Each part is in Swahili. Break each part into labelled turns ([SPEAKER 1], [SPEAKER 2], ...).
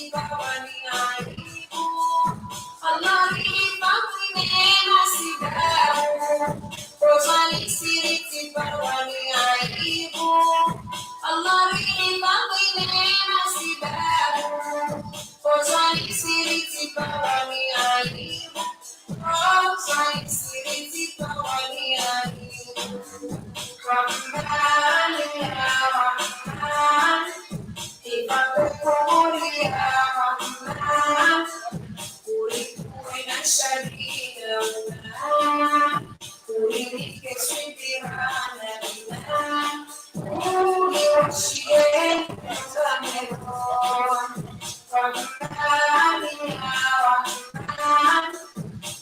[SPEAKER 1] sipawani aibu. Allah hifadhi neema sidamu, rozani siri sipawani aibu. Allah hifadhi neema sidamu, rozani siri sipawani aibu. Rozani siri sipawani aibu. Rahman ya Rahman, ipakukumuri ya Rahman, ulikuwe na sharika una, ulinike subhana billah, uliwashie mtamero. Rahman ya Rahman,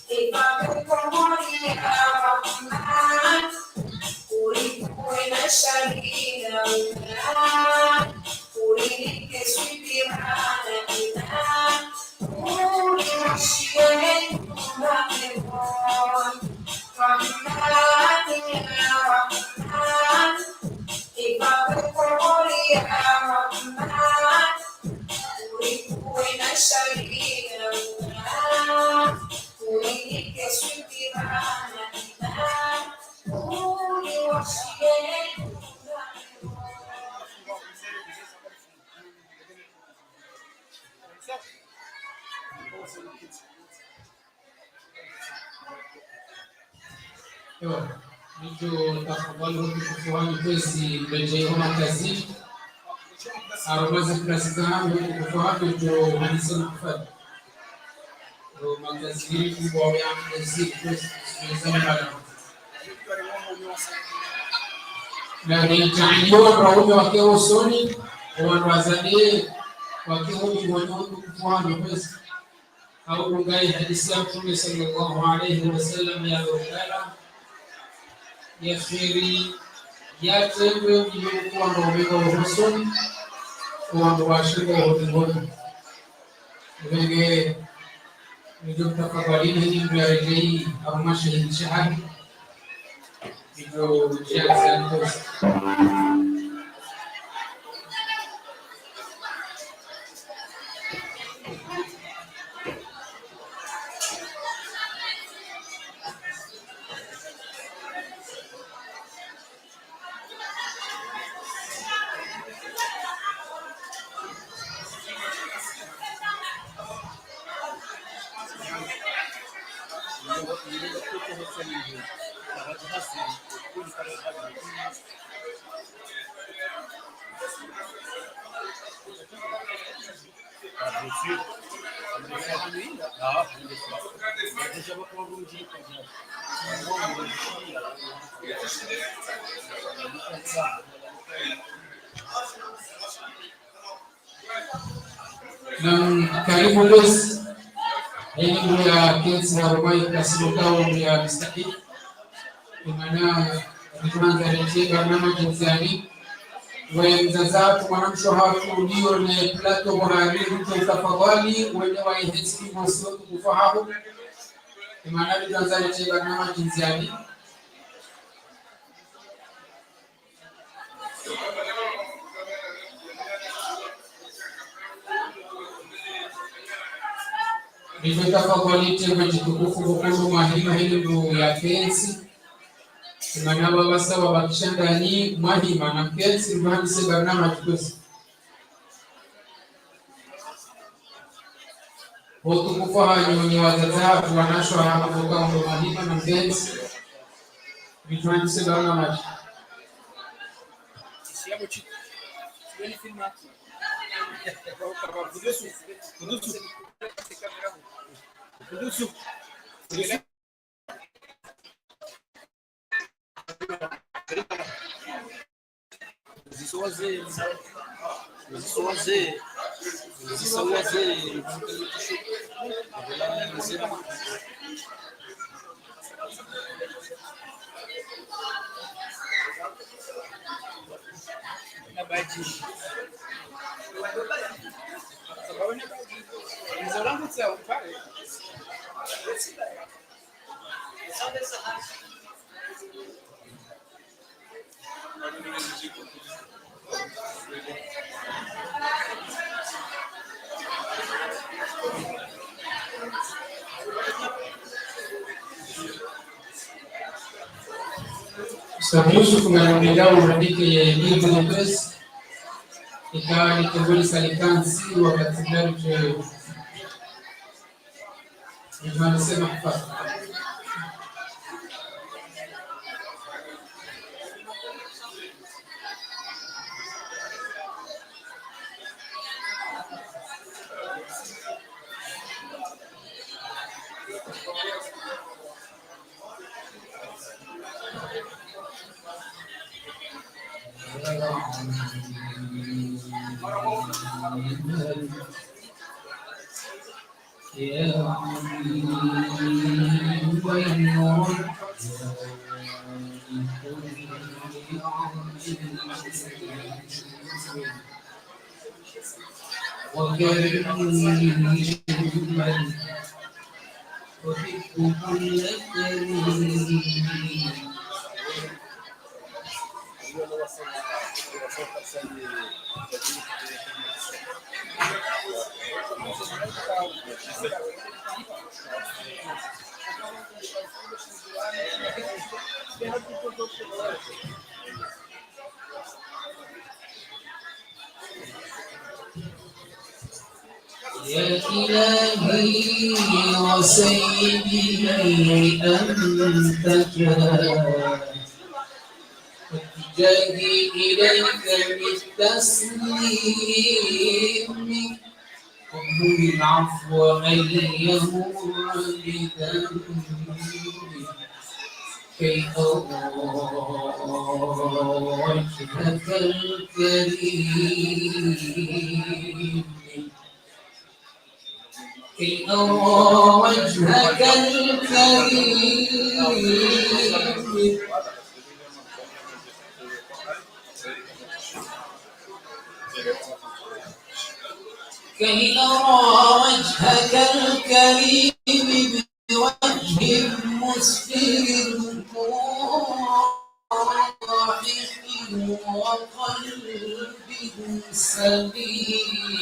[SPEAKER 1] ipakukumuri ya Rahman, ulikuwe na sharika una, ulinike subhana billah, uliwashie mtamero. Rahman ya Rahman, ipakukumuri ya Rahman, ulikuwe na sharika una, ulinike subhana billah, uliwashie mtamero.
[SPEAKER 2] Ndio tafadhali hukufuani kwezi mbejeona kazi arobazi klasikana hukufuani ndio hadisi na kufanya magazini kubwa ya kazi kwezi bala na ni taaliwa raume wake usoni wanawazanie wake hukufuani kwezi au kungai hadisi ya Mtume sallallahu alayhi wasallam ya Rasulullah ya khiri ya tendo ilikuwa ndio mbego husuni kwa washirika wote wengine ndio tafadhali ni mbariki au mashahidi shahadi ndio jaza na karibu lesi hii ya kesi ya Robai kasimukao ya mistaki imana tunaanza rejea barnama jinsiani wenzazatu mwanamsho hatu ndio ni plato buhari tafadhali wenye waihesi mosio kufahamu imana tunaanza rejea barnama jinsiani tafadhali tena jitukufu bukuru mahima hili ya kensi imana baba sawa bakishangani mahima na kensi mhandi se barnama tukusi wote kufahamu ni watatu wanashwa hapa kwa ndo mahima na kensi mhandi se barnama siamo ci vieni filmati Kudusu. Zisowaze. Na baji. Isolangu całą parę. Ustadh Yusuf Ngaramilao uandike Biblia Press ikawa ni kivuli salikansi wakati gani tunasema kupata
[SPEAKER 1] يا إلهي وسيدي أنت جاهي إليك بالتسليم خذ العفو أن يمر بذنبي كي أرى وجهك الكريم كي أرى وجهك الكريم كي أرى وجهك الكريم بوجه مسفر ضاحك وقلب سليم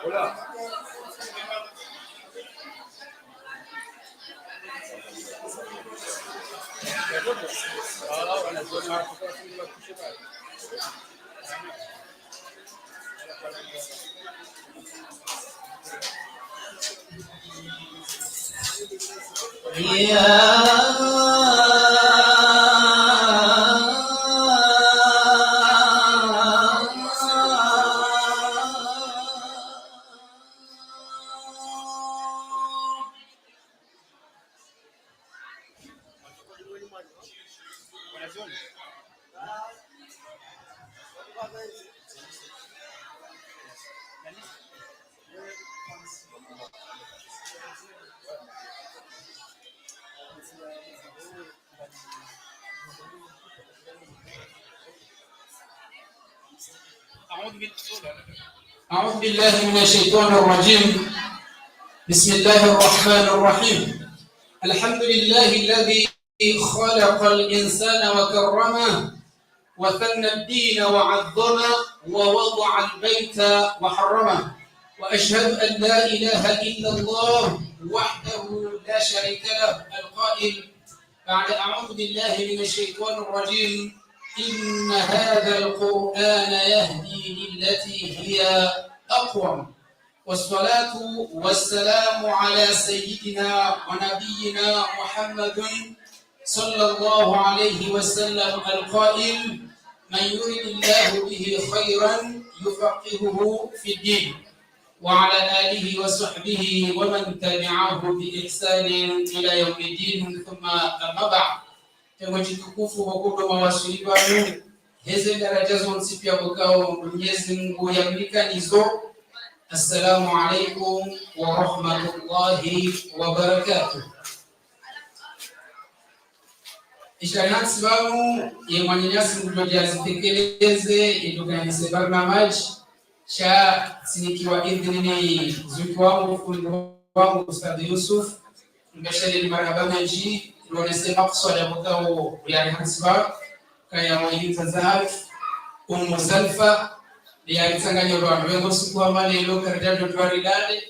[SPEAKER 3] Hola.
[SPEAKER 2] أعوذ بالله من الشيطان الرجيم. بسم الله الرحمن الرحيم. الحمد لله الذي خلق الإنسان وكرمه وثنى الدين وعظمه ووضع البيت وحرمه، وأشهد أن لا إله إلا الله وحده لا شريك له القائل بعد أعوذ بالله من الشيطان الرجيم: إن هذا القرآن يهدي للتي هي أقوم. والصلاة والسلام على سيدنا ونبينا محمد صلى الله عليه وسلم القائل: من يرد الله به خيرا يفقهه في الدين، وعلى آله وصحبه ومن تبعه بإحسان إلى يوم الدين. ثم أما بعد, Kiongozi tukufu wa huduma mawasiliano hizi daraja zonse pia bukao Mwenyezi Mungu yamlikanizo. Assalamu alaikum wa rahmatullahi wa barakatuh. Ishayansi bamu ye mwanyanyasi mkujojazi tekeleze idukanise barnamaji sha sinikiwa idhini zuki wangu fundi wangu Ustadh Yusuf mbashari marhaba maji ilonese maqsada bukao ya hansiba kaya mwinza zahaf Zalfa ya itanganya abantu wengo siku amale ilo karjado twaridade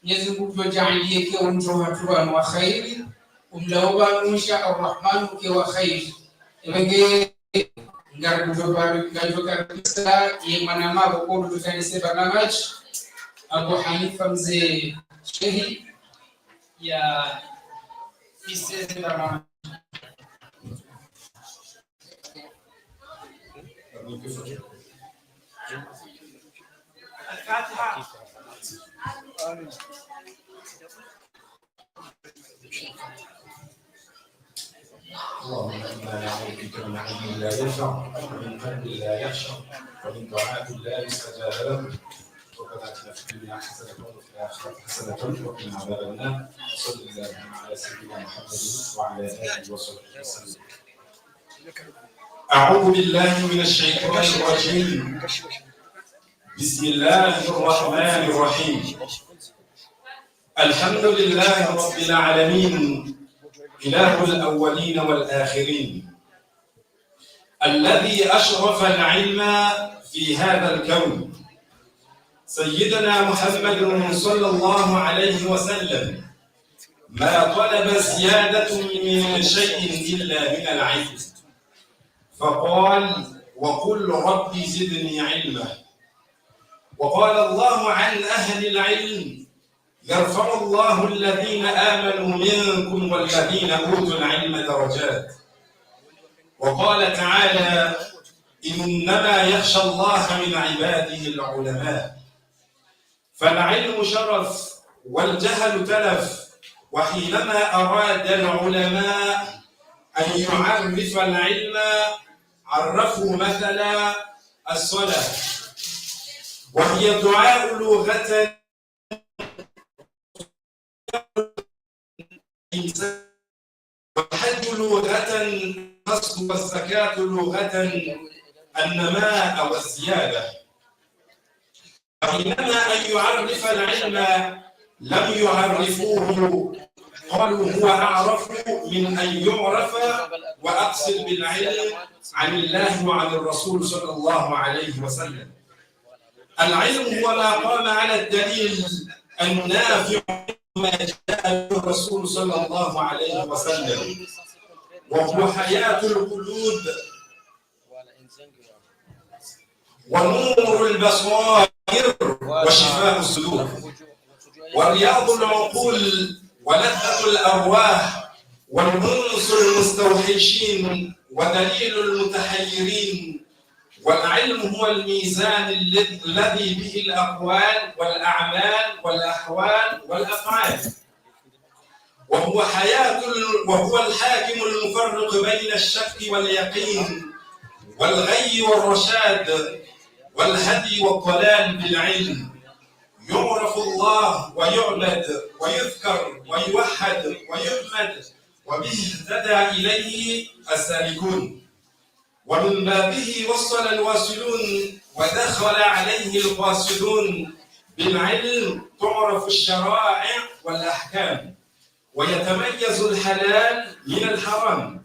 [SPEAKER 2] Mwenyezi Mungu tujalie kwa mtu watu wa khairi umlauba insha Ar-Rahman kwa khairi ebenge ngarbu baru kabisa yemana mabo kwa tukanise barnamaj Abu Hanifa mzee shehi ya ise barnamaj
[SPEAKER 3] الفاتحة.
[SPEAKER 4] اللهم انا نعوذ بك من علم لا ينفع ومن قلب لا يخشع ومن دعاء لا يستجاب له ربنا اتنا في الدنيا حسنه وفي الاخره حسنه وقنا عذاب النار صلى الله على سيدنا محمد وعلى اله وصحبه وسلم. اعوذ بالله من الشيطان الرجيم. بسم الله الرحمن الرحيم. الحمد لله رب العالمين إله الأولين والآخرين الذي أشرف العلم في هذا الكون سيدنا محمد صلى الله عليه وسلم ما طلب زيادة من شيء إلا من العلم فقال وقل ربي زدني علما. وقال الله عن أهل العلم يرفع الله الذين آمنوا منكم والذين أوتوا العلم درجات. وقال تعالى إنما يخشى الله من عباده العلماء. فالعلم شرف والجهل تلف. وحينما أراد العلماء أن يعرف العلم عرفوا مثلا الصلاة وهي دعاء لغة والحج لغة قصد والزكاة لغة النماء والزيادة. حينما أن يعرف العلم لم يعرفوه قالوا هو أعرف من أن يعرف وأقصد بالعلم عن الله وعن الرسول صلى الله عليه وسلم. العلم هو ما قام على الدليل النافع ما جاء به الرسول صلى الله عليه وسلم وهو حياة القلوب ونور البصائر وشفاء الصدور ورياض العقول ولذة الأرواح والأنس المستوحشين ودليل المتحيرين. والعلم هو الميزان الذي به الأقوال والأعمال والأحوال والأفعال وهو الحاكم المفرق بين الشك واليقين والغي والرشاد والهدي والضلال بالعلم. يعرف الله ويعبد ويذكر ويوحد ويحمد وبه اهتدى إليه السالكون ومن بابه وصل الواصلون ودخل عليه القاصدون. بالعلم تعرف الشرائع والأحكام ويتميز الحلال من الحرام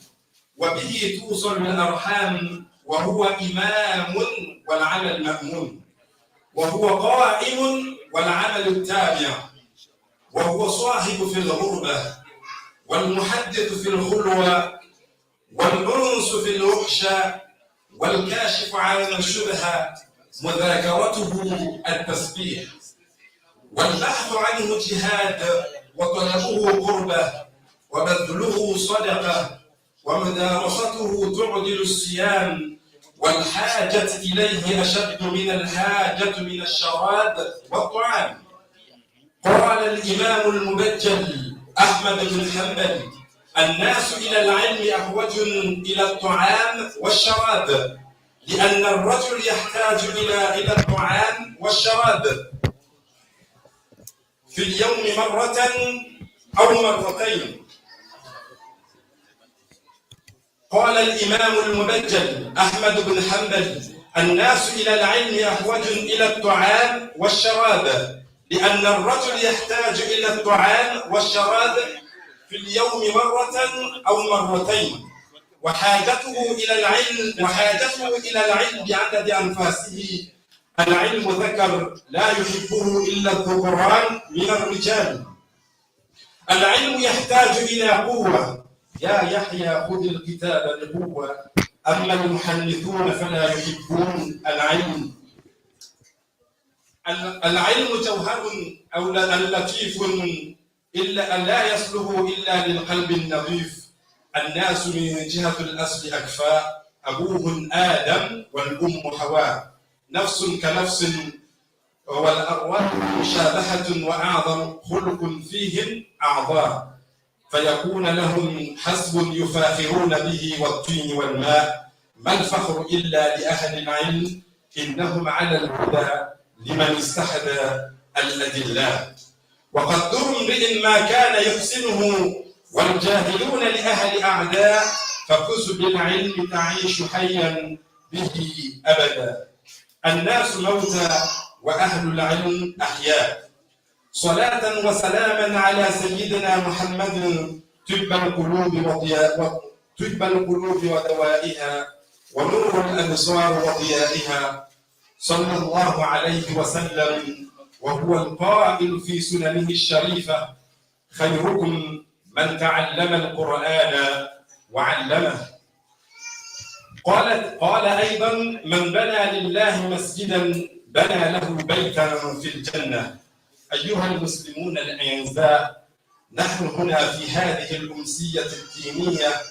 [SPEAKER 4] وبه توصل الأرحام وهو إمام والعمل مأمون وهو قائم والعمل التابع وهو صاحب في الغربة والمحدث في الخلوة والأنس في الوحشة والكاشف عن الشبهة مذاكرته التسبيح والبحث عنه جهاد وطلبه قربة وبذله صدقة ومدارسته تعدل الصيام والحاجة إليه أشد من الحاجة من الشراب والطعام. قال الإمام المبجل أحمد بن حنبل الناس إلى العلم أحوج إلى الطعام والشراب لأن الرجل يحتاج إلى الطعام والشراب في اليوم مرة أو مرتين. قال الإمام المبجل أحمد بن حنبل: الناس إلى العلم أحوج إلى الطعام والشراب، لأن الرجل يحتاج إلى الطعام والشراب في اليوم مرة أو مرتين، وحاجته إلى العلم بعدد أنفاسه. العلم ذكر لا يحبه إلا الذكران من الرجال. العلم يحتاج إلى قوة. يا يحيى خذ الكتاب بقوة، أما المحنثون فلا يحبون العلم. العلم جوهر أو لطيف إلا لا يصله إلا للقلب النظيف. الناس من جهة الأصل أكفاء، أبوهم آدم والأم حواء، نفس كنفس والأرواح مشابهة، وأعظم خلق فيهم أعضاء، فيكون لهم حسب يفاخرون به والطين والماء. ما الفخر إلا لأهل العلم، إنهم على الهدى لمن استحدى الأدلة. وقدر امرئ ما كان يحسنه، والجاهلون لأهل أعداء، ففز بالعلم تعيش حيا به أبدا. الناس موتى وأهل العلم أحياء. صلاة وسلاما على سيدنا محمد، طب القلوب ودوائها، ونور الأبصار وضيائها، صلى الله عليه وسلم، وهو القائل في سننه الشريفة: خيركم من تعلم القرآن وعلمه. قال أيضا: من بنى لله مسجدا بنى له بيتا في الجنة. أيها المسلمون الأعزاء، نحن هنا في هذه الأمسية الدينية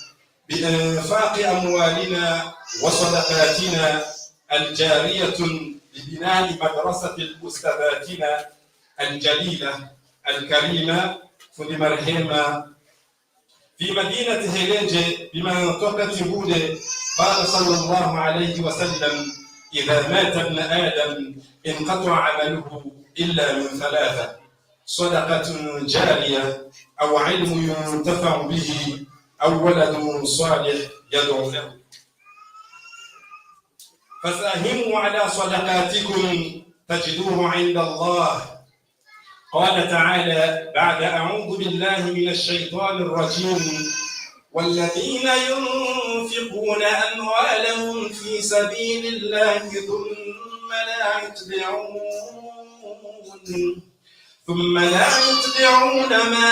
[SPEAKER 4] بإنفاق أموالنا وصدقاتنا الجارية لبناء مدرسة أستاذاتنا الجليلة الكريمة في مرحيمة في مدينة هيلينجي بمنطقة بودي. قال صلى الله عليه وسلم: إذا مات ابن آدم انقطع عمله إلا من ثلاثة: صدقة جارية، أو علم ينتفع به، أو ولد صالح يدعو له. فساهموا على صدقاتكم تجدوه عند الله. قال تعالى بعد: أعوذ بالله من الشيطان الرجيم: والذين ينفقون أموالهم في سبيل الله ثم لا يتبعون ما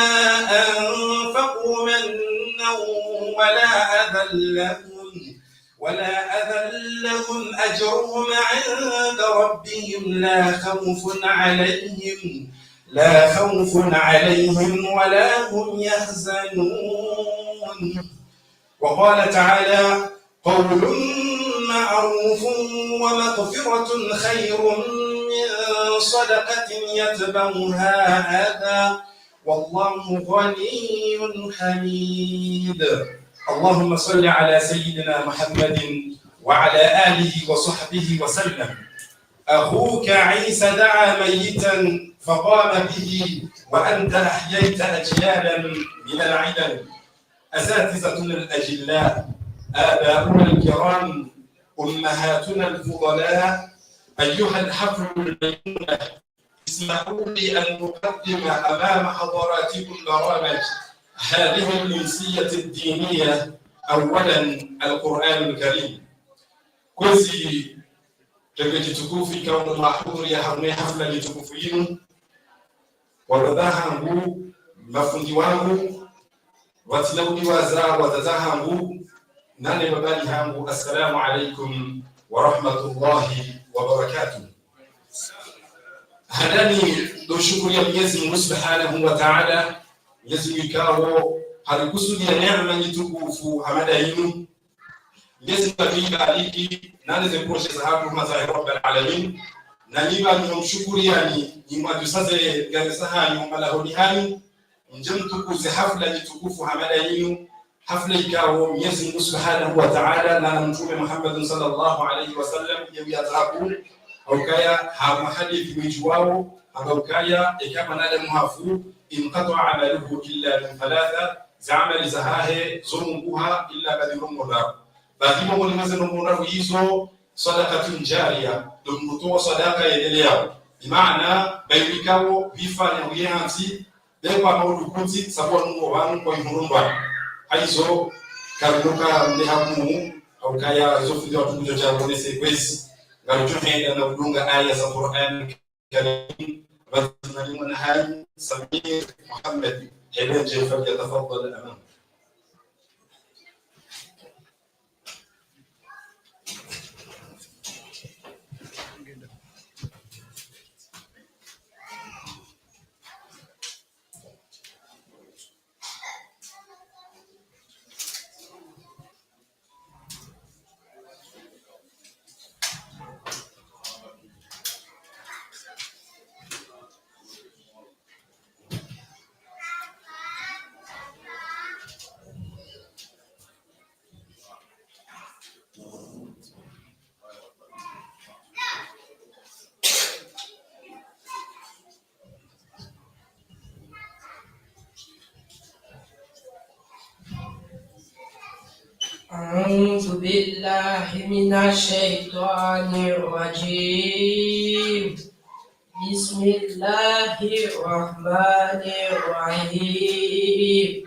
[SPEAKER 4] أنفقوا منا ولا أذى لهم أجرهم عند ربهم لا خوف عليهم ولا هم يحزنون. وقال تعالى: قول معروف ومغفرة خير من صدقة يتبعها أذى، والله غني حميد. اللهم صل على سيدنا محمد وعلى آله وصحبه وسلم. أخوك عيسى دعا ميتا فقام به، وأنت أحييت أجيالا من العلم. أساتذتنا الأجلاء، آباؤنا الكرام، أمهاتنا الفضلاء، أيها الحفل الميمونة، اسمحوا لي أن أقدم أمام حضراتكم برامج هذه الأمسية الدينية. أولا القرآن الكريم. كوزي جميع tukufu ikawa na mahudhuri ya hafla ya tukufu yenu, wadadahangu mafundi wangu watilaudi wadazahangu nane babali hangu, assalamu alaikum wa rahmatullahi wa barakatuh. Hadani do shukuri ya Mwenyezi Mungu Subhanahu wa Ta'ala. Mwenyezi Mungu ikawo halikusudi ya neema nyitukufu hamada yinu. Mwenyezi Mungu aliki nane zeproshe sahabu mazahir Rabbil Alamin. Na niba mshukuri yani nimwadusaze garisaha nyumala hodi hani. Njemtukuze hafla nyitukufu hamada yinu. hafla ikawa Mwenyezi Mungu Subhanahu wa Ta'ala na Mtume Muhammad sallallahu alayhi wasallam yazaku au kaya ha mahali kimiji wao au kaya ikama nada muhafu inqata amaluhu illa min thalatha za'amal zahahe zumuha illa badhum mudar badhimo wal mazal mudar hizo sadaqatun jariya dumtoa sadaqa yaendelea bimaana baikao vifanya uyanzi depa maudukuti sabwa mungu wanu kwa ihurumba aizo karuka mlehamu au kaya hizo fundi watu kuja jambo sequence ngarutuhenda na udunga aya za Qur'an Karim bazina na hali Samir Muhammad hebenje falyatafaddal amam.
[SPEAKER 1] أعوذ بالله من الشيطان الرجيم بسم الله الرحمن الرحيم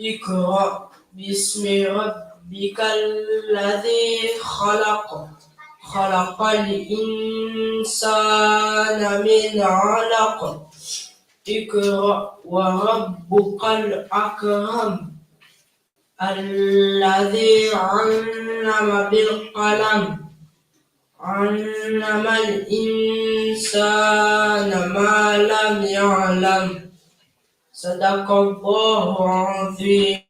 [SPEAKER 1] اقرأ باسم ربك الذي خلق خلق الإنسان من علق اقرأ وربك الأكرم الذي علم بالقلم علم الإنسان ما لم يعلم صدق الله العظيم.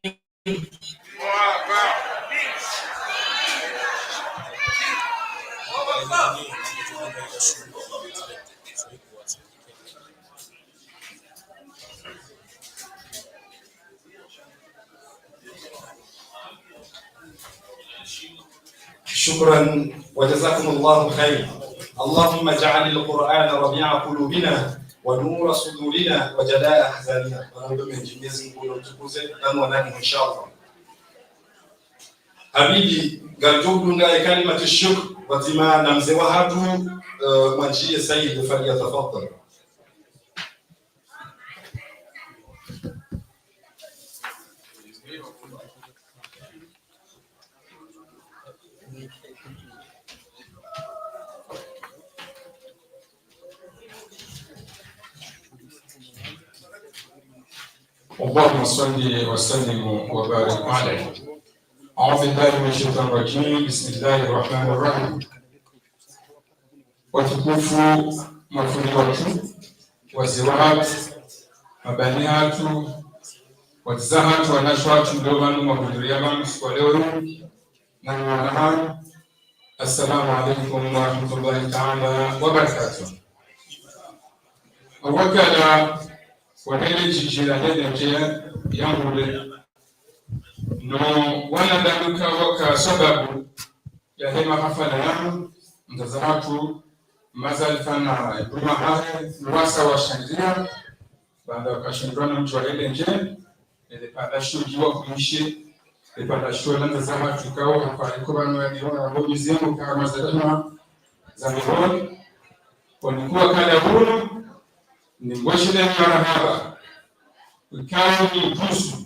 [SPEAKER 4] شكرا وجزاكم الله خير. اللهم اجعل القرآن ربيع قلوبنا ونور صدورنا وجلاء أحزاننا. ونرجو من Mwenyezi Mungu tukuze tangu ndani inshallah. Habidi galjoudunga kalimatu shukr watima na mzee wa hatu Mwanjie Said falyatafaddal.
[SPEAKER 5] اللهم صل وسلم وبارك عليه. أعوذ بالله من الشيطان الرجيم. بسم الله الرحمن الرحيم. Watukufu mafundi watu, wazee watu, mabani watu, watiza watu, wanashu watu, ndio wanu mahudhuria wanu siku leo na wanahamu. Assalamu alaikum wa rahmatullahi ta'ala wa barakatuh. Wakala wanele jijira hede njia yangule no wanadamuka waka sababu ya hema hafala yangu mtazamatu mazalifana ibuma hahe wasa wa shangiria baada wakashindwana mtu wa hede nje ele padashu jiwa kumishi ele padashu na mtazamatu kao hafariko banu ya diwa ya hobi zengu kama zalima za mihoni wanikuwa kala hunu ni mweshile marahaba ukawa ni kusu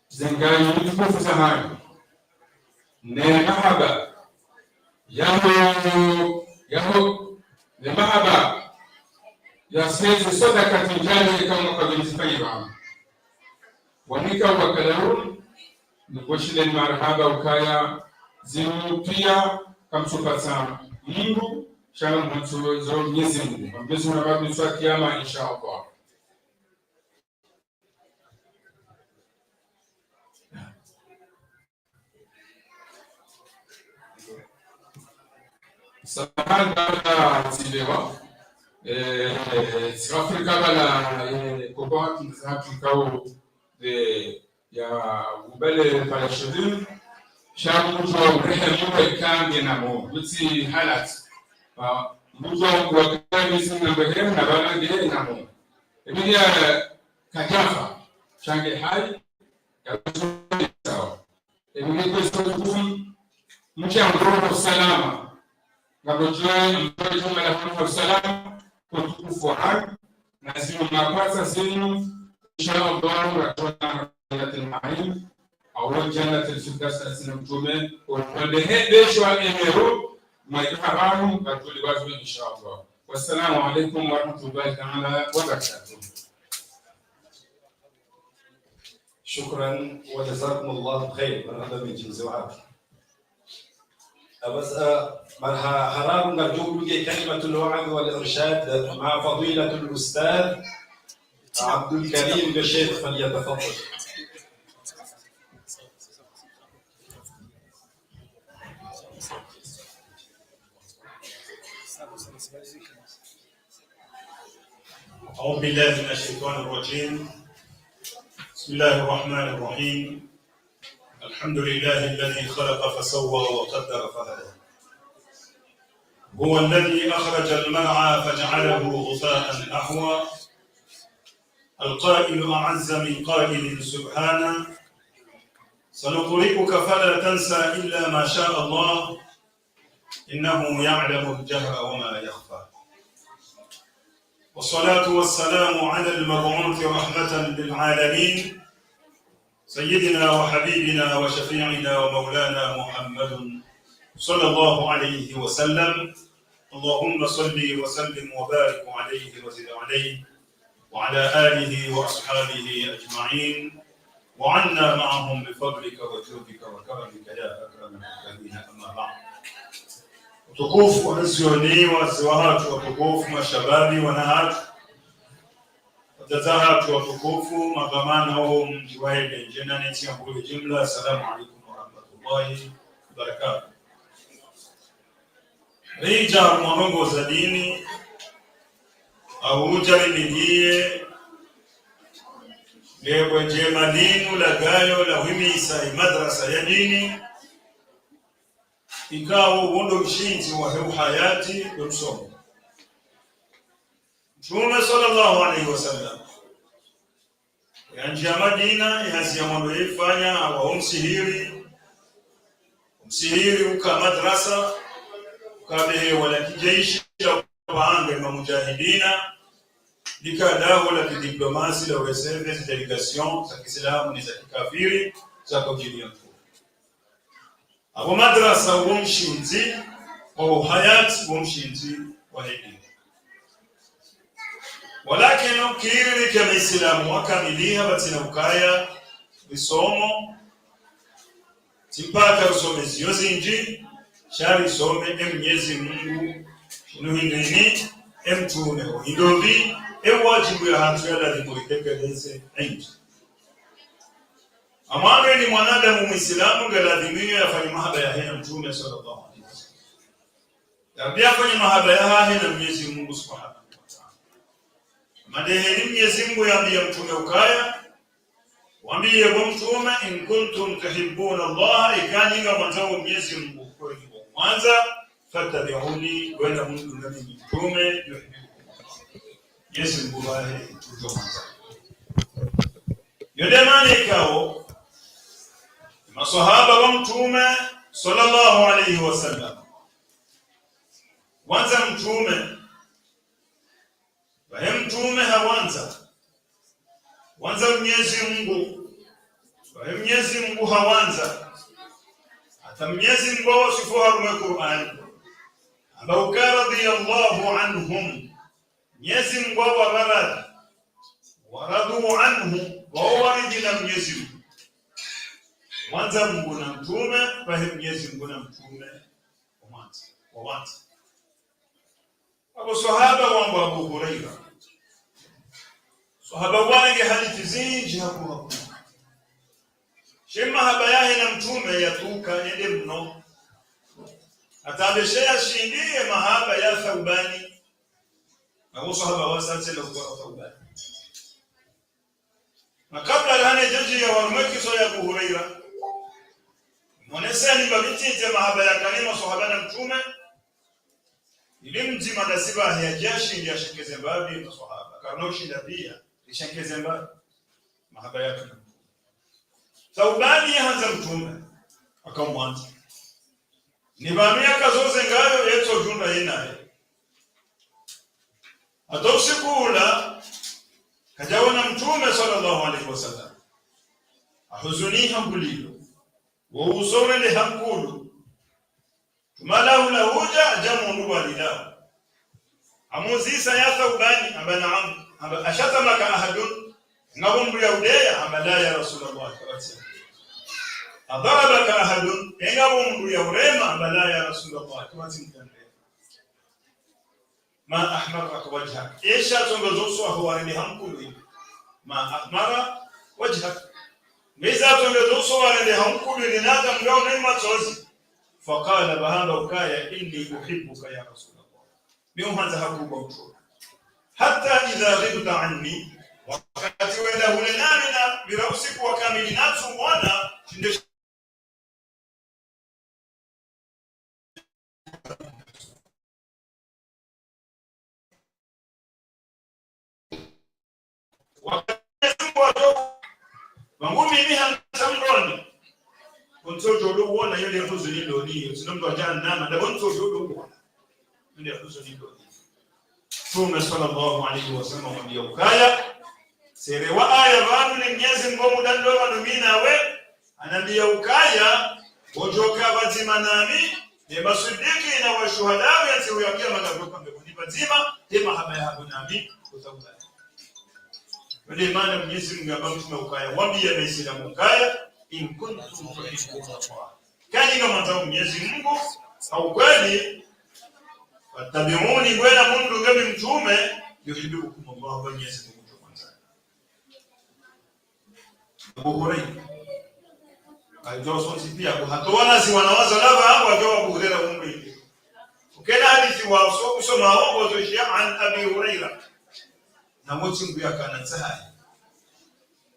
[SPEAKER 5] zengayi mtukufu zamani ne mahaba yaho ne mahaba ya sezi sadaka tijari kama kwa bintifani bama wanika wakalaun ni mweshile marahaba ukaya zimu pia kamsupata Mungu shana mtu zo Mwenyezi Mungu. Mwenyezi Mungu anababu kiyama inshallah. Samahani bana tilewa. Afrika bana kwa tunza Afrika de ya ubele palashudin shabu to rehemu kambi na mo buti halat mbuzo kwa kambi sinna behem na bana de na mo ebiya kajafa change hai ya sawa ebiya ko sokufi mchangoro salama ngabojwe mtoto mala salama kutukufu haki na sio mapasa sinu inshallah watona المعين أو جنة الفردوس أسنى مجمع والله بيشوا الإميرو ما يحرمهم بقول واجب إن شاء الله والسلام عليكم ورحمة الله تعالى وبركاته.
[SPEAKER 4] شكرا وجزاكم الله خير. هذا من جنس وعد. بس حرام نرجو كلمة الوعظ والإرشاد مع فضيلة الأستاذ عبد الكريم الشيخ فليتفضل.
[SPEAKER 6] أعوذ بالله من الشيطان الرجيم. بسم الله الرحمن الرحيم. الحمد لله الذي خلق فسوى وقدر فهدى. هو الذي أخرج المرعى فجعله غثاء أحوى. القائل أعز من قائل سبحانه. سنقرئك فلا تنسى إلا ما شاء الله إنه يعلم الجهر وما يخفى. والصلاة والسلام على المبعوث رحمة للعالمين سيدنا وحبيبنا وشفيعنا ومولانا محمد صلى الله عليه وسلم. اللهم صل وسلم وبارك عليه وزد عليه وعلى آله وأصحابه أجمعين وعنا معهم بفضلك وجودك وكرمك يا أكرم الأكرمين. أما بعد. Utukufu wanazioni waziwahatu watukufu mashababi wanahatu watazahatu watukufu magamana huu mjiwaide njena neti ya mbuli jimla. Assalamu alaikum warahmatullahi wabarakatuh. Rija mwanongo za dini au ujali nilie lewe jema dinu la gayo la wimisa madrasa ya dini ikawa uondo mshinzi wa heu hayati wa msomo. Mtume sallallahu alaihi wasallam yanjia Madina yazia mambo yifanya wa umsihiri uka madrasa ukabehe wala kijeshi wa anga na mujahidina likadaho la kidiplomasi la reserve delegation za Kiislamu ni za kikafiri za kujilia. Abo madrasa wumshinzi au hayat wumshinzi wa dini. Walakin ukiri kama Islamu wakamiliha batina ukaya bisomo timpaka usomezi yozinji shari some Mwenyezi Mungu nuhindini mtume hindovi wajibu ya hatu ya lazima itekeleze nje. Amame ni mwanadamu Muislamu galadhimio yafanye mahaba ya hena Mtume sallallahu alaihi wasallam. Yabia fanye mahaba ya hena Mwenyezi Mungu Subhanahu wa Ta'ala. Madeheni Mwenyezi Mungu yambia Mtume ukaya waambie kwa Mtume in kuntum tuhibbuna Allah ikanyinga mwanzo Mwenyezi Mungu kweli kwa kwanza fatabi'uni wala Mungu na Mtume Mwenyezi Mungu bae tutoanza. Yodemani ikao maswahaba wa Mtume sallallahu alayhi wasallam wanza Mtume wa Mtume hawanza Mwenyezi Mungu wa Mwenyezi Mungu hawanza hata Mwenyezi Mungu wasifu wa Qur'an ambao radiyallahu anhum Mwenyezi Mungu waradu anhu wa waridina Mwenyezi Mungu Mwanza Mungu na Mtume kwa Mwenyezi Mungu na Mtume wa mwanza. Hapo sahaba wangu Abu Huraira. Sahaba wange hadithi zinji hapo. Shema haba yahe na Mtume yatuka ende mno. Atabeshea shindie mahaba ya Thawbani. Na sahaba wasante la kwa Thawbani. na kabla lana jaji ya warumaki so ya Abu Huraira mwanesa ni babiti ya mahaba ya kanima sahaba na mtume ilimji madasiba ya jashi ndio ashekeze babi na sahaba karnoshi pia ishekeze babi mahaba yake Saubani hanza mtume akamwanza nibamia kazoze ngayo yeto junda yinaye atausikula kajawana mtume sallallahu alaihi wasallam ahuzuniha bulilo wa usawele hamkulu tumalahu lahuja jamu walidao amuzisa ya Saubani abana ashatamaka ahadun ngabumbu ya udeya amala ya Rasulullah adarabaka ahadun ngabumbu ya urema amala ya Rasulullah ما أحمرك وجهك إيش تنجزوسه هو اللي هم كله ما أحمر وجهك ماذا تنجزوسه هو اللي هم كله لنادم يوم ما توزي فقال بهذا وكايا إني أحبك يا رسول الله بيوم هذا هكوبا حتى إذا غبت عني وقت وله لنا برأسك وكاملنا سوانا Wangumi ni hamtamroni untojo lo wona yule huzuni lo ni sinomdo jana na untojo lo wona yule huzuni lo ni Mtume sallallahu alaihi wasallam amwambia ukaya sere wa aya bado ni Mwenyezi Mungu dando wanumina we anambia ukaya wojoka bazima nami ni masudiki na washuhada yansi uyakia magaboka mboni bazima tema haba ya hapo nami utakuta Wale maana Mwenyezi Mungu ambaye tumeukaya waambie Waislamu ukaya in kuntum tuhibbuna Allah. Kani kama mtao Mwenyezi Mungu au kweli watabiuni bwana Mungu kama mtume yuhibbukum Allah wa Mwenyezi Mungu kwanza. Abu Hurairah alitoa sauti pia kwa hatoana si wanawaza lava hapo akiwa Abu Hurairah Mungu hivi. Ukena hadithi wa kusoma hapo toshia an Abi Hurairah na moti mbu yakana tsahai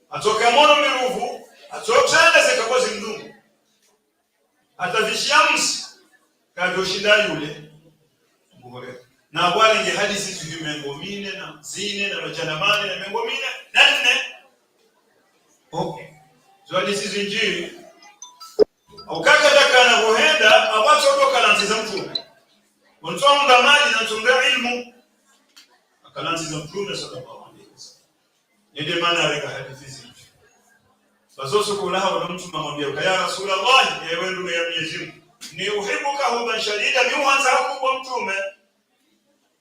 [SPEAKER 6] atoka mono miruvu atokenda zikakozi mdungu atavishiamsi kadoshinda yule mbore na wale nge hadithi zimengomine na zine na majanamane na mengomine na nne okay zo hadithi zinjiri ukaka takana kuhenda abacho toka lanziza mtume untonga mali na tunga ilmu akalanziza mtume sallallahu alaihi wasallam ndio maana alika hadithi hizi bazoso kulaha wa mtu mamwambia ya Rasulullah ewe ndugu ya Mwenyezi Mungu ni uhibuka huban shadida miuanza kubwa mtume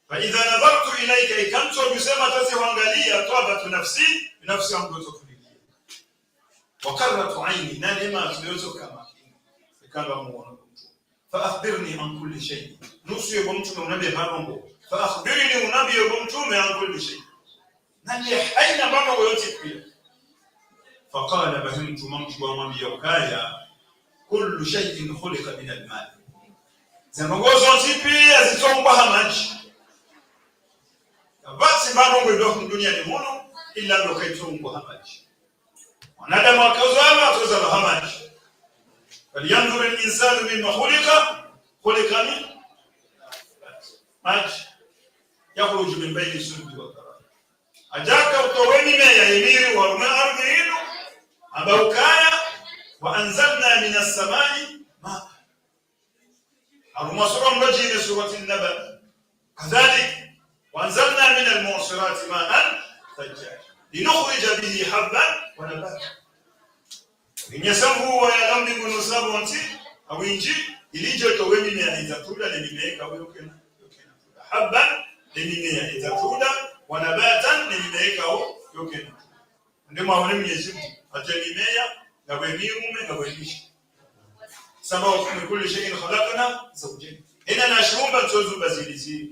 [SPEAKER 6] fa idha nadhartu ilayka ikamtu yusema tasi huangalia tabatu nafsi yangu yotukulia wa qarratu aini na lema tulizo kama kama muona mtu fa akhbirni an kulli shay nusu ya mtume unabe mambo fa akhbirni unabi ya mtume an kulli shay nani haina mambo yote pia فقال بهمت ممت ومبي وكايا كل شيء خلق من المال زما gozo tipi azitongwa hamaji basi mambo ndio dunia ni muno ila ndio kaitongwa hamaji wanadamu akauzwa atoza hamaji falyanzur al-insanu mimma khuliqa min maji yakhruju min bayni sulbi wa tarab ajaka utoweni ya yemiri wa ma'ardinu abaukaya wa anzalna minas samai ma al-masura mrajina surati an-naba kadhalik wa anzalna minal mu'sirati ma'an thajjaj linukhrija bihi habban wa nabata inyasabu wa yalambi kunusabu au inji ilijo toweni mimea itatuda na mimea wewe ukena habban ni mimea itatuda wa nabatan ni mimea ukena ndio maana Mwenyezi Mungu atamimea na wemiume na wemishi sababu kwa kila kitu khalaqna zawjayn ina nashumba tuzu bazilizi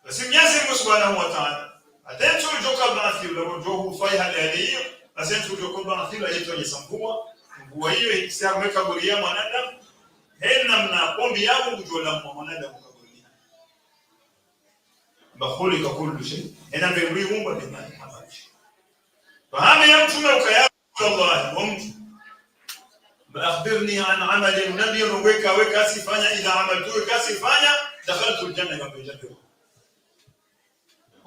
[SPEAKER 6] basi Mwenyezi Mungu Subhanahu wa Ta'ala atentu joka baathi leo johu fai hali hiyo asentu joka baathi la yetu yesambua ngua hiyo ikisema kaburia mwanadamu hena mna pombi yangu kujola mwanadamu kaburia bakhuli ka kullu shay ina biumba bimani habaji fahamu ya mtume ukaya Allah wa mtu akhbirni an amali nabi weka sifanya ila amaltu kasifanya dakhaltu aljanna ya janna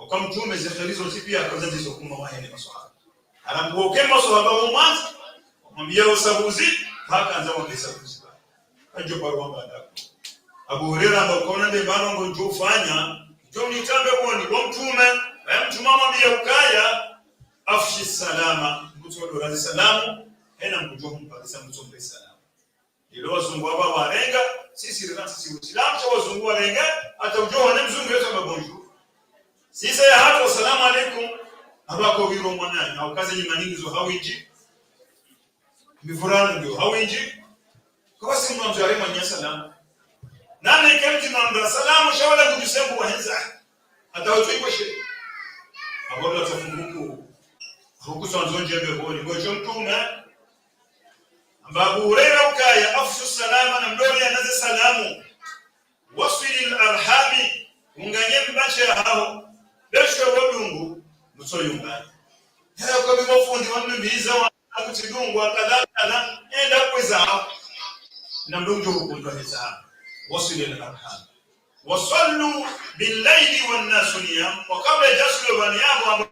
[SPEAKER 6] kwa mtume zikhizo zipia kwa zizo kuma wahene maswahaba anamuoke maswahaba wa mwanzo mwambia usabuzi haka anza kwa usabuzi ajo barwanga ndako Abu Hurairah akaona ndio bana ngo ufanya ndio nitambe kuoni kwa mtume mama bia ukaya afshi salama mtume wa salamu hena mjua mpaka mtume salamu ilo wazungu hapa warenga sisi Uislamu cha wazungu warenga hata ujua ni mzungu yote mabonjour sisi hata asalamu alaykum abako biro mwanani au kazi nyingi zo hawiji mifurano ndio hawiji kwa sababu mtu arema nya salamu nani kemti na salamu shawala kujisembu wahenza hata watu iko shehe abola tafunguku huko sanzonje beboni kwa mtume Abu Hurairah ukaya afshu salama na mdori anaze salamu wasili al-arhami unganye mbache hao besho wodungu msoyungani haya kwa bibofundi wanbiza wakutidungu akadala enda kweza na mdungu hukundoza wasili al-arhami wasallu bil-layli wan-nas niyam wa qabla jaslu baniyam